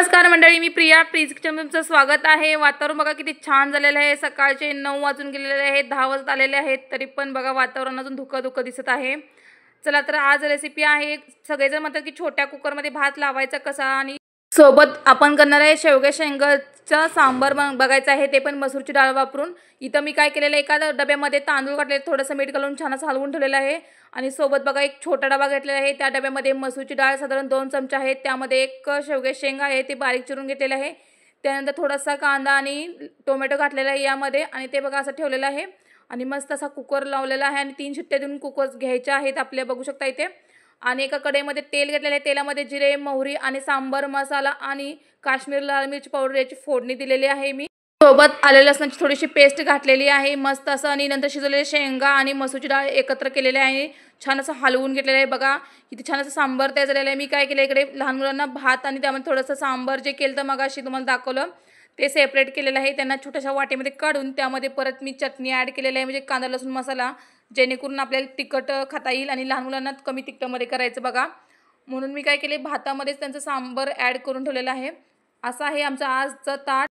नमस्कार मंडळी, मी Priya please kitchen तुमचं स्वागत आहे। वातावरण बघा किती छान झालेलं आहे। सकाळचे 9 वाजून गेलेले आहेत, 10 वाजत आलेले आहेत, तरी पण बघा वातावरण अजून धुकं दिसत आहे। चला तर आज रेसिपी आहे, सगळेजण म्हणतात की छोट्या कुकरमध्ये भात लावायचा कसा, आणि सोबत आपण करणार आहे शेवग्या शेंगाचा सांबार बघायचा आहे, ते पण मसूरची डाळ वापरून। इथं मी काय केलेलं आहे, एका डब्यामध्ये तांदूळ काढले, थोडंसं मीठ घालून छान असं हलवून ठेवलेलं आहे। आणि सोबत बघा एक छोटा डबा घेतलेला आहे, त्या डब्यामध्ये मसूरची डाळ साधारण 2 चमचे आहेत, त्यामध्ये एक शेवगे शेंगा आहे ते बारीक चिरून घेतलेले आहे। त्यानंतर थोडासा कांदा आणि टोमॅटो घातलेला आहे यामध्ये, आणि ते बघा असं ठेवलेलं आहे। आणि मस्त असा कुकर लावलेला आहे, आणि 3 शिट्ट्या देऊन कुकर घ्यायचे आहेत आपल्या, बघू शकता इथे। आणि एका कढईमध्ये तेल घेतलेले आहे, तेलामध्ये जिरे, मोहरी आणि सांबार मसाला आणि काश्मीरी लाल मिरची पावडर याची फोडणी दिलेली आहे मी। सोबत आले लसणाची थोडीशी पेस्ट घातलेली आहे मस्त असं, आणि नंतर शिजवलेले शेंगा आणि मसूरची डाळ एकत्र केलेले आहे, छान असं हलवून घेतलेलं आहे। बघा किती छान असं सांबार तयार झालेलं आहे। मी काय केलं, इकडे लहान मुलांना भात आणि त्यामध्ये थोडंसं सांबार जे केलं तर मगाशी तुम्हाला दाखवलं ते सेपरेट केलेलं आहे, त्यांना छोट्याशा वाटीमध्ये काढून त्यामध्ये परत मी चटणी ॲड केलेली आहे, म्हणजे कांदा लसूण मसाला, जेणेकरून आपल्याला तिखट खाता येईल आणि लहान मुलांना कमी तिखटामध्ये करायचं बघा। म्हणून मी काय केले, भातामध्येच त्यांचं सांबार ॲड करून ठेवलेलं आहे। असं आहे आमचं आजचं ताट।